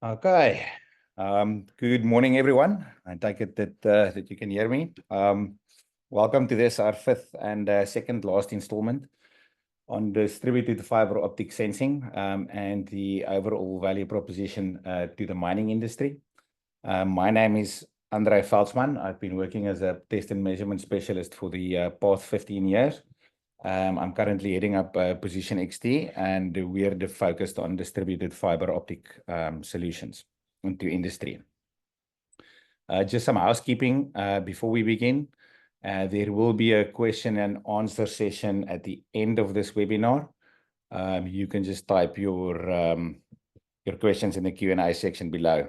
Okay. Good morning, everyone. I take it that you can hear me. Welcome to this, our fifth and second last installment on distributed fiber optic sensing and the overall value proposition to the mining industry. My name is André Veldsman. I've been working as a test and measurement specialist for the past 15 years. I'm currently heading up Position XT, and we're focused on distributed fiber optic solutions into industry. Just some housekeeping before we begin. There will be a question and answer session at the end of this webinar. You can just type your questions in the Q&A section below,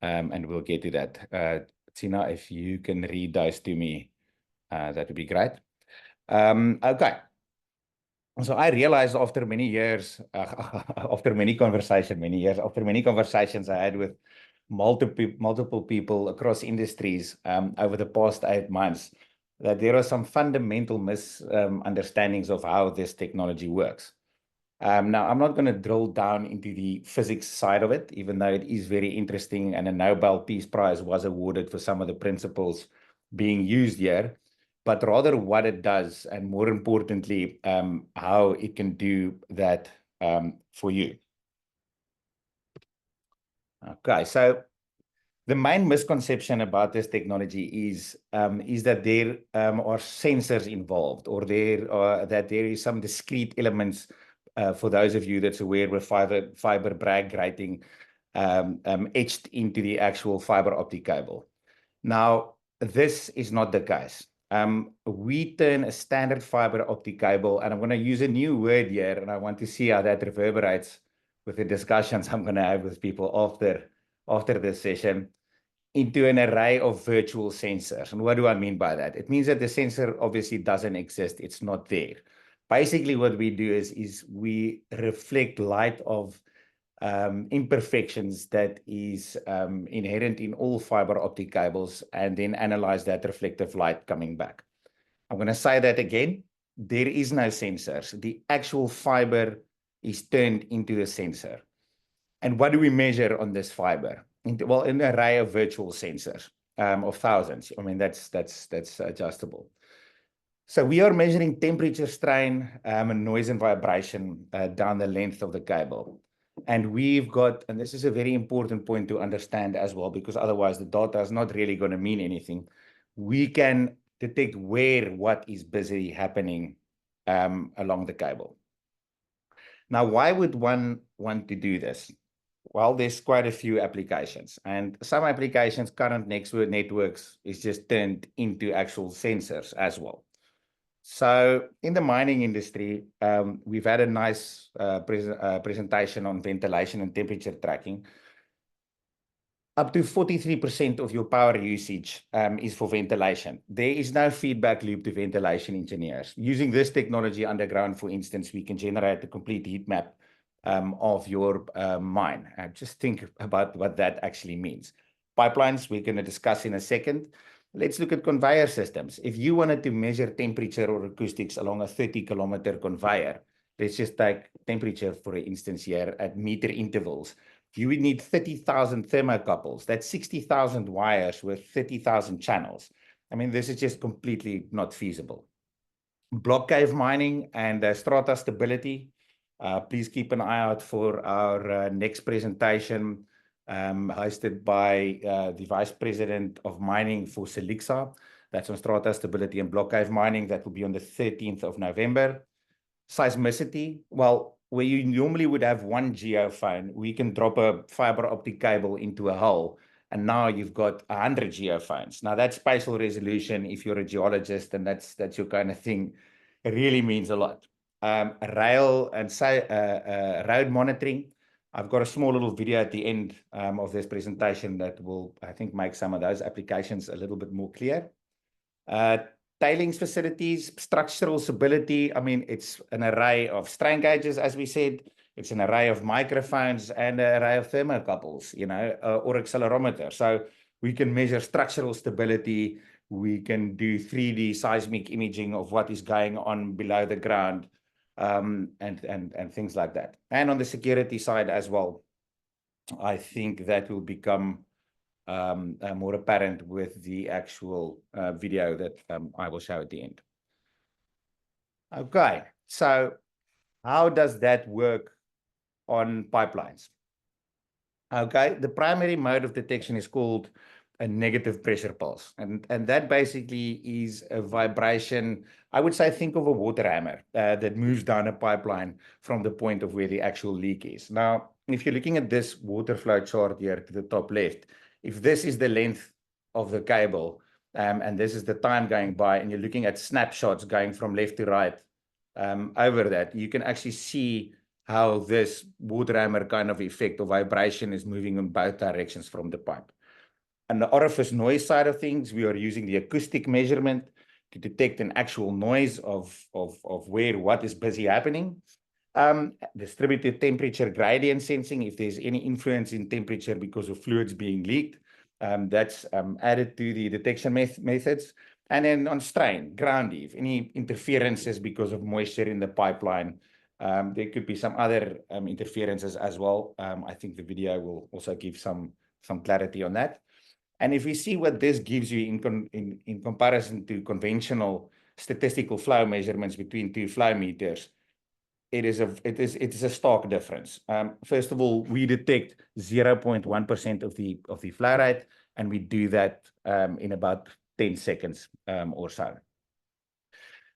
and we'll get to that. Tina, if you can read those to me, that would be great. Okay. So I realized after many years, after many conversations I had with multiple people across industries over the past 8 months, that there are some fundamental misunderstandings of how this technology works. Now, I'm not going to drill down into the physics side of it, even though it is very interesting, and a Nobel Peace Prize was awarded for some of the principles being used here, but rather what it does, and more importantly, how it can do that for you. Okay, so the main misconception about this technology is that there are sensors involved, or that there is some discrete elements. For those of you that's aware with fiber Bragg grating etched into the actual fiber optic cable. Now, this is not the case. We turn a standard fiber optic cable, and I'm going to use a new word here, and I want to see how that reverberates with the discussions I'm going to have with people after this session, into an array of virtual sensors. And what do I mean by that? It means that the sensor obviously doesn't exist. It's not there. Basically, what we do is we reflect light of imperfections that is inherent in all fiber optic cables, and then analyze that reflective light coming back. I'm going to say that again. There is no sensors. The actual fiber is turned into a sensor. And what do we measure on this fiber? Well, an array of virtual sensors of thousands. I mean, that's adjustable. So we are measuring temperature, strain, and noise and vibration down the length of the cable. And we've got, and this is a very important point to understand as well, because otherwise the data is not really going to mean anything. We can detect what is busy happening along the cable. Now, why would one want to do this? Well, there's quite a few applications, and some applications, current networks is just turned into actual sensors as well. So in the mining industry, we've had a nice presentation on ventilation and temperature tracking. Up to 43% of your power usage is for ventilation. There is no feedback loop to ventilation engineers. Using this technology underground, for instance, we can generate a complete heat map of your mine. Just think about what that actually means. Pipelines, we're going to discuss in a second. Let's look at conveyor systems. If you wanted to measure temperature or acoustics along a 30-kilometer conveyor, let's just take temperature, for instance, here at meter intervals. You would need 30,000 thermocouples. That's 60,000 wires with 30,000 channels. I mean, this is just completely not feasible. Block cave mining and strata stability. Please keep an eye out for our next presentation, hosted by the Vice President of Mining for Selixa. That's on strata stability and block cave mining. That will be on the 13th of November. Seismicity, well, where you normally would have one geophone, we can drop a fiber optic cable into a hole, and now you've got 100 geophones. Now, that spatial resolution, if you're a geologist and that's your kind of thing, it really means a lot. Rail and road monitoring. I've got a small little video at the end of this presentation that will, I think, make some of those applications a little bit more clear. Tailings facilities, structural stability. I mean, it's an array of strain gauges, as we said. It's an array of microphones and an array of thermocouples, or accelerometer. So we can measure structural stability. We can do 3D seismic imaging of what is going on below the ground, and things like that. And on the security side as well, I think that will become more apparent with the actual video that I will show at the end. Okay, so how does that work on pipelines? Okay, the primary mode of detection is called a negative pressure pulse. And that basically is a vibration. I would say think of a water hammer that moves down a pipeline from the point of where the actual leak is. Now, if you're looking at this water flow chart here to the top left, if this is the length of the cable, and this is the time going by, and you're looking at snapshots going from left to right over that, you can actually see how this water hammer kind of effect or vibration is moving in both directions from the pipe. On the orifice noise side of things, we are using the acoustic measurement to detect an actual noise of where what is busy happening. Distributed temperature gradient sensing, if there's any influence in temperature because of fluids being leaked, that's added to the detection methods. And then on strain, groundy, if any interferences because of moisture in the pipeline, there could be some other interferences as well. I think the video will also give some clarity on that. And if we see what this gives you in comparison to conventional statistical flow measurements between two flow meters, it is a stark difference. First of all, we detect 0.1% of the flow rate, and we do that in about 10 seconds or so.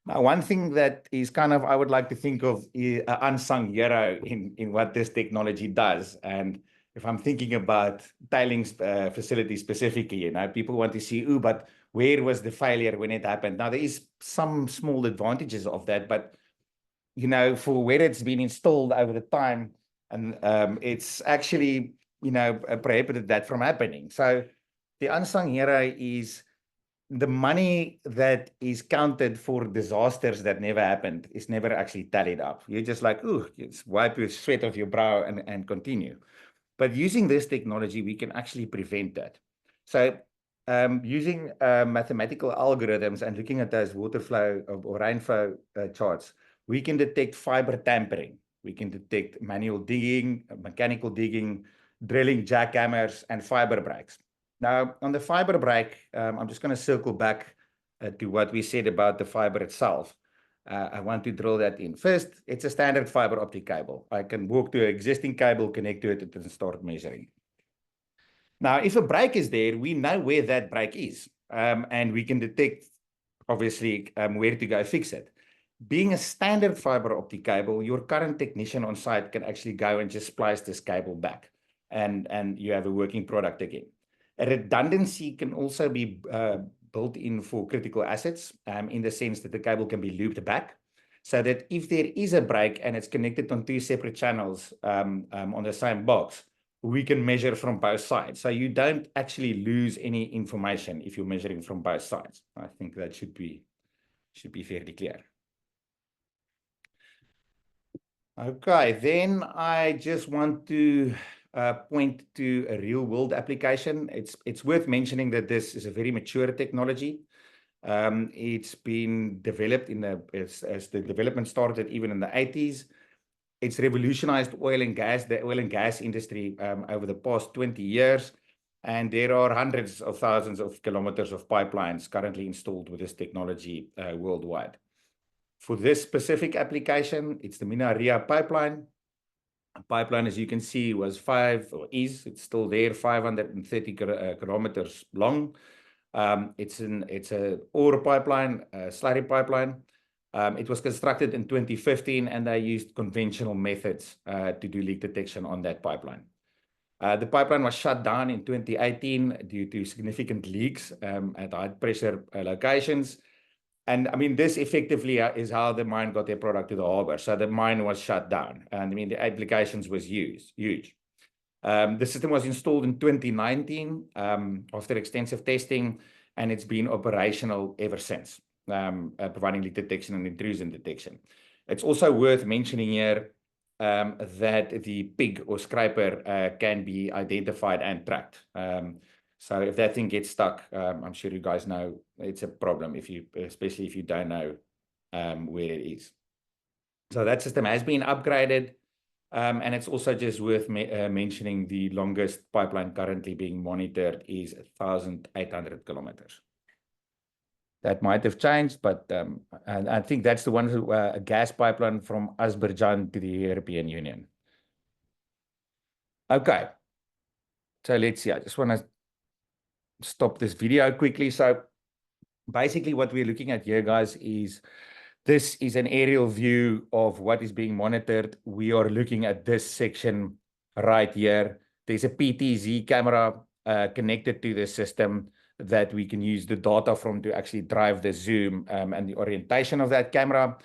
Now, one thing that is kind of, I would like to think of an unsung hero in what this technology does. And if I'm thinking about tailings facilities specifically, people want to see, but where was the failure when it happened? Now, there is some small advantages of that, but for where it's been installed over the time, and it's actually, prohibited that from happening. So the unsung hero is the money that is counted for disasters that never happened is never actually tallied up. You're just like, it's wipe your sweat off your brow and continue. But using this technology, we can actually prevent that. So using mathematical algorithms and looking at those water flow or rainflow charts, we can detect fiber tampering. We can detect manual digging, mechanical digging, drilling jackhammers, and fiber breaks. Now, on the fiber break, I'm just going to circle back to what we said about the fiber itself. I want to drill that in. First, it's a standard fiber optic cable. I can walk to an existing cable, connect to it, and start measuring. Now, if a break is there, we know where that break is, and we can detect, obviously, where to go fix it. Being a standard fiber optic cable, your current technician on site can actually go and just splice this cable back, and you have a working product again. A redundancy can also be built in for critical assets in the sense that the cable can be looped back so that if there is a break and it's connected on two separate channels on the same box, we can measure from both sides. So you don't actually lose any information if you're measuring from both sides. I think that should be fairly clear. Okay, then I just want to point to a real-world application. It's worth mentioning that this is a very mature technology. It's been developed as the development started even in the 80s. It's revolutionized the oil and gas industry over the past 20 years. And there are hundreds of thousands of kilometers of pipelines currently installed with this technology worldwide. For this specific application, it's the Minas-Rio pipeline. A pipeline, as you can see, it's still there, 530 kilometers long. It's a ore pipeline, a slurry pipeline. It was constructed in 2015, and they used conventional methods to do leak detection on that pipeline. The pipeline was shut down in 2018 due to significant leaks at high pressure locations. And I mean, this effectively is how the mine got their product to the harbor. So the mine was shut down. And I mean, the applications was huge. The system was installed in 2019 after extensive testing, and it's been operational ever since, providing leak detection and intrusion detection. It's also worth mentioning here that the pig or scraper can be identified and tracked. So if that thing gets stuck, I'm sure you guys know it's a problem, especially if you don't know where it is. So that system has been upgraded And it's also just worth mentioning the longest pipeline currently being monitored is 1,800 kilometers. That might have changed, but and I think that's the one, a gas pipeline from Azerbaijan to the European Union. Okay, so let's see. I just want to stop this video quickly. So basically what we're looking at here, guys, is this is an aerial view of what is being monitored. We are looking at this section right here. There's a PTZ camera connected to the system that we can use the data from to actually drive the zoom and the orientation of that camera.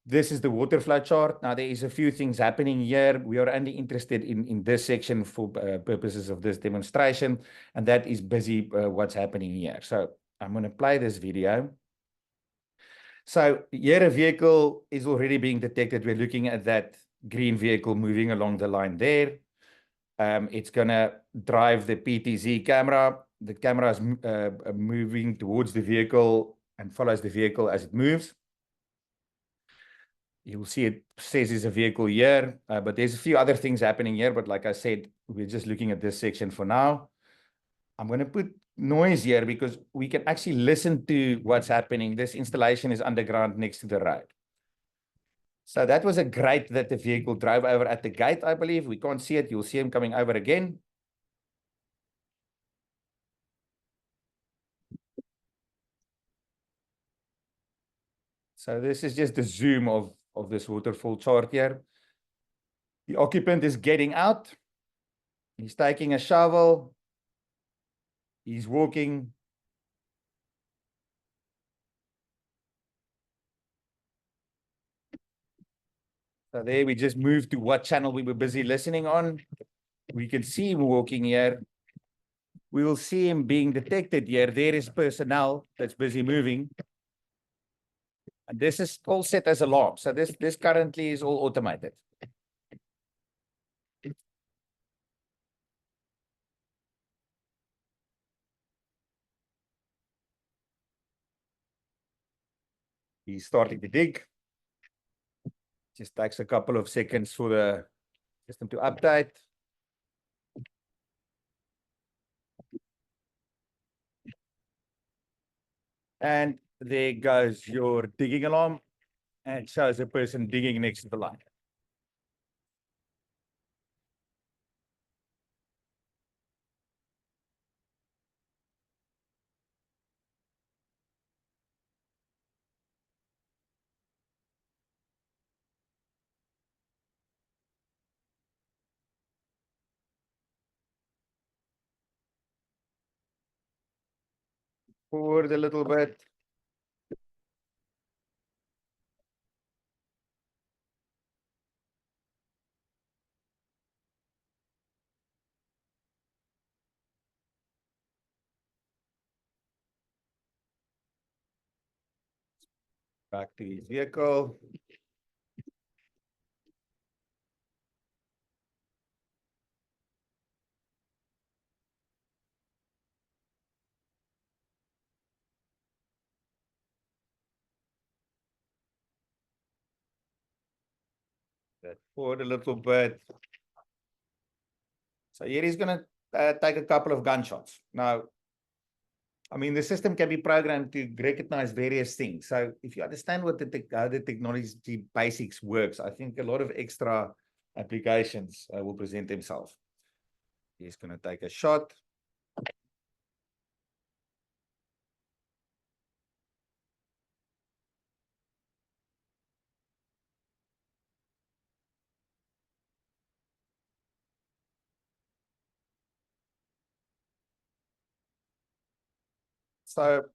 This is the water flow chart. Now, there is a few things happening here. We are only interested in this section for purposes of this demonstration, and that is busy what's happening here. So I'm going to play this video. So here a vehicle is already being detected. We're looking at that green vehicle moving along the line there. It's going to drive the PTZ camera. The camera is moving towards the vehicle and follows the vehicle as it moves. You'll see it says there's a vehicle here, but there's a few other things happening here. But like I said, we're just looking at this section for now. I'm going to put noise here because we can actually listen to what's happening. This installation is underground next to the road. So that was a grate that the vehicle drove over at the gate, I believe. We can't see it. You'll see him coming over again. So this is just the zoom of this waterfall chart here. The occupant is getting out. He's taking a shovel. He's walking. So there we just moved to what channel we were busy listening on. We can see him walking here. We will see him being detected here. There is personnel that's busy moving. And this is all set as alarm. So this currently is all automated. He's starting to dig. Just takes a couple of seconds for the system to update. And there goes your digging alarm, and it shows a person digging next to the line. Forward a little bit. Back to his vehicle. Forward a little bit. So here he's going to take a couple of gunshots. Now, I mean, the system can be programmed to recognize various things. So if you understand what how the technology basics works, I think a lot of extra applications will present themselves. He's going to take a shot. So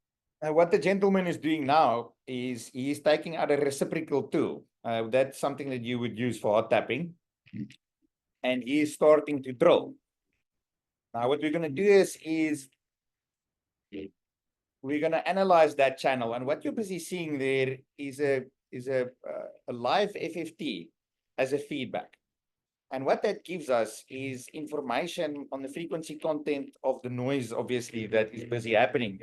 what the gentleman is doing now is he's taking out a reciprocal tool. That's something that you would use for hot tapping. And he's starting to drill. Now what we're going to do is we're going to analyze that channel. And what you're busy seeing there is a live FFT as a feedback. And what that gives us is information on the frequency content of the noise, obviously, that is busy happening.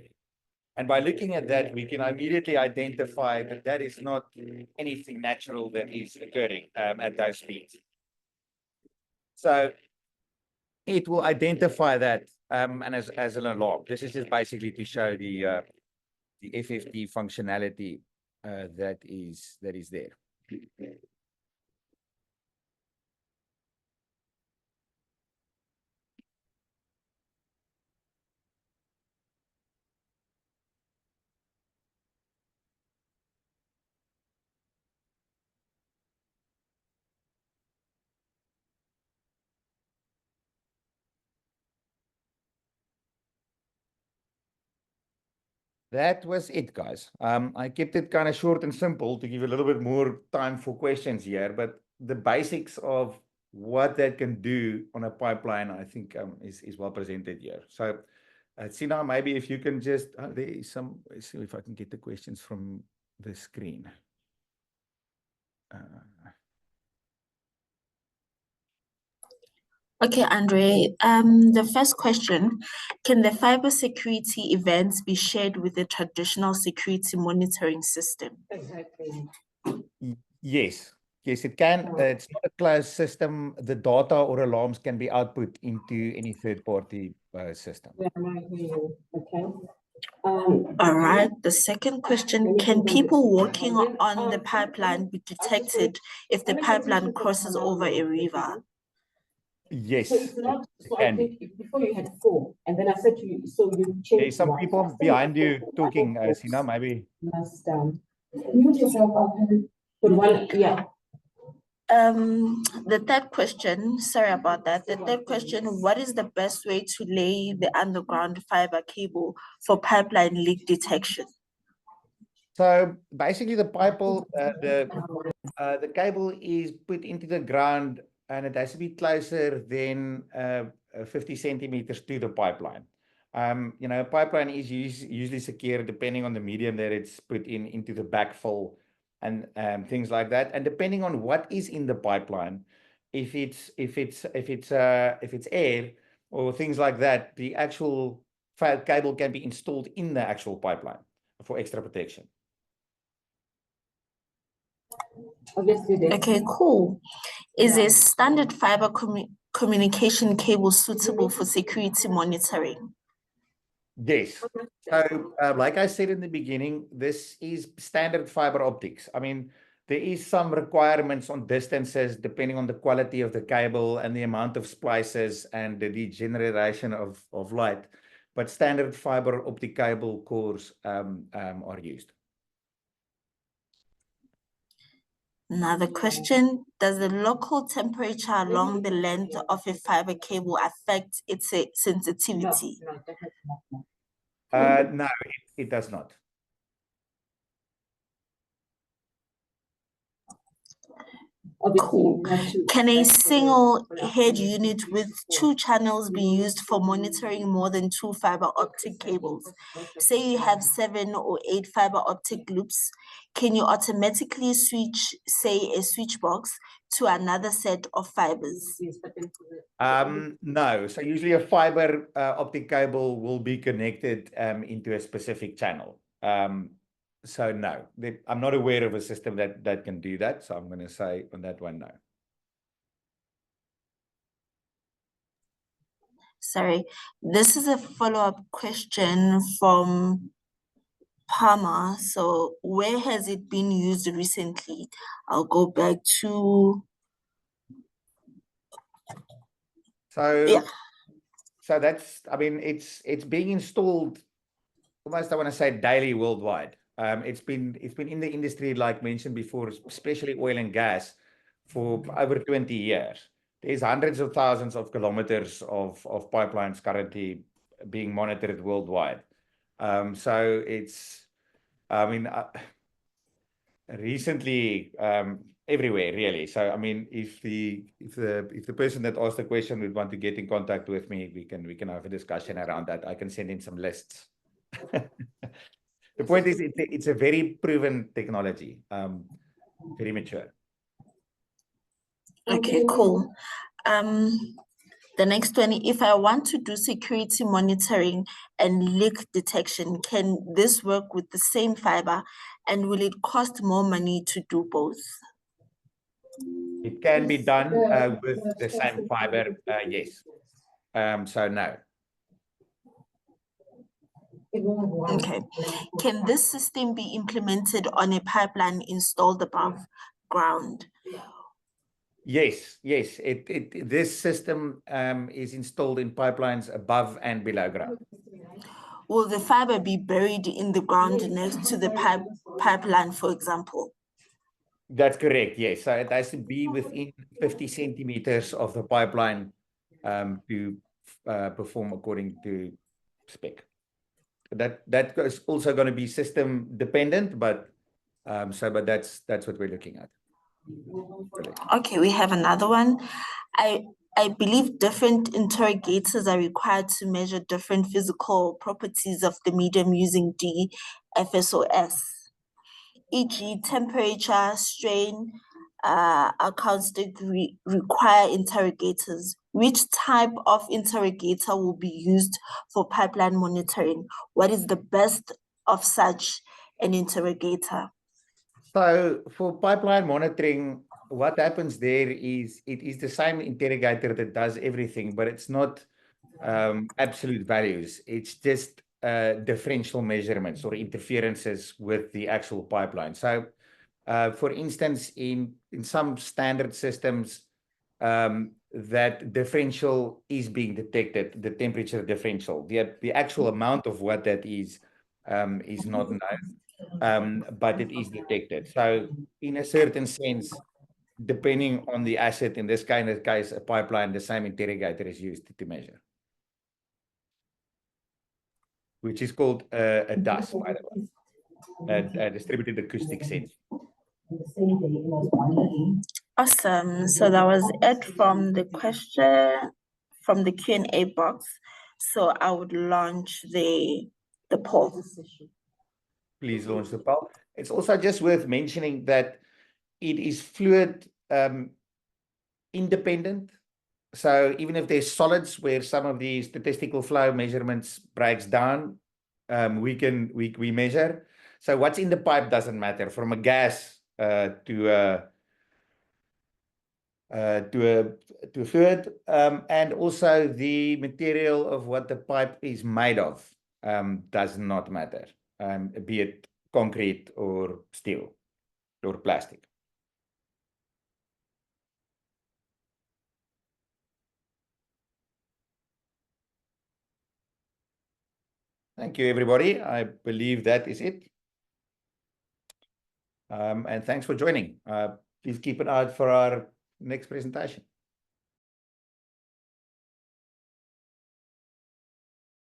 And by looking at that, we can immediately identify that that is not anything natural that is occurring at those speeds. So it will identify that and as an alarm. This is just basically to show the FFT functionality that is there. That was it, guys. I kept it kind of short and simple to give a little bit more time for questions here, but the basics of what that can do on a pipeline, I think, is well presented here. So, Sina, maybe if you can just, there is some, let's see if I can get the questions from the screen. Okay, Andre, the first question, can the fiber security events be shared with the traditional security monitoring system? Exactly. Yes, yes, it can. It's not a closed system. The data or alarms can be output into any third-party system. Yeah, I hear you. Okay. All right, the second question, can people walking on the pipeline be detected if the pipeline crosses over a river? Yes, So it's not, so I can be. think before you had 4, and then I said to you, so you changed. There's some people behind you talking, Sina, maybe. Last mute yourself up. Put one, yeah. The third question, sorry about that. The third question, what is the best way to lay the underground fiber cable for pipeline leak detection? So basically the the cable is put into the ground and it has to be closer than 50 centimeters to the pipeline. You know, a pipeline is usually secure depending on the medium that it's put into the backfill and things like that. And depending on what is in the pipeline, if it's air or things like that, the actual cable can be installed in the actual pipeline for extra protection. Okay, cool. Is a standard fiber communication cable suitable for security monitoring? Yes. So, like I said in the beginning, this is standard fiber optics. I mean, there is some requirements on distances depending on the quality of the cable and the amount of splices and the degeneration of light. But standard fiber optic cable cores are used. Another question, does the local temperature along the length of a fiber cable affect its sensitivity? No, it does not. Cool. Can a single head unit with 2 channels be used for monitoring more than 2 fiber optic cables? Say you have 7 or 8 fiber optic loops, can you automatically switch, say, a switch box to another set of fibers? No. So usually a fiber optic cable will be connected into a specific channel. So no, I'm not aware of a system that can do that. So I'm going to say on that one, no. Sorry, this is a follow-up question from Palmer. So where has it been used recently? I'll go back to... So, yeah. So that's, I mean, it's being installed almost, I want to say, daily worldwide. It's been in the industry, like mentioned before, especially oil and gas, for over 20 years. There's hundreds of thousands of kilometers of pipelines currently being monitored worldwide. So it's, I mean, recently everywhere really. So I mean, if the person that asked the question would want to get in contact with me, we can have a discussion around that. I can send in some lists. The point is, it's a very proven technology, very mature. Okay, cool. The next one, if I want to do security monitoring and leak detection, can this work with the same fiber, and will it cost more money to do both? It can be done with the same fiber, yes. So no. Okay. Can this system be implemented on a pipeline installed above ground? Yes, yes. This system is installed in pipelines above and below ground. Will the fiber be buried in the ground next to the pipeline, for example? That's correct, yes. So it has to be within 50 centimeters of the pipeline to perform according to spec. That is also going to be system dependent, but but that's what we're looking at. Okay, we have another one. I believe different interrogators are required to measure different physical properties of the medium using DFOS, e.g. temperature, strain, acoustic require interrogators. Which type of interrogator will be used for pipeline monitoring? What is the best of such an interrogator? So for pipeline monitoring, what happens there is it is the same interrogator that does everything, but it's not absolute values. It's just differential measurements or interferences with the actual pipeline. So for instance, in some standard systems, that differential is being detected, the temperature differential. The actual amount of what that is not known, but it is detected. So in a certain sense, depending on the asset, in this kind of case, a pipeline, the same interrogator is used to measure, which is called a DAS, by the way, a distributed acoustic sensor. Awesome. So that was it from the question, from the Q&A box. So I would launch the poll. Please launch the poll. It's also just worth mentioning that it is fluid independent. So even if there's solids where some of the statistical flow measurements breaks down, we measure. So what's in the pipe doesn't matter, from a gas to a fluid, and also the material of what the pipe is made of does not matter, be it concrete or steel or plastic. Thank you, everybody. I believe that is it. And thanks for joining. Please keep an eye out for our next presentation.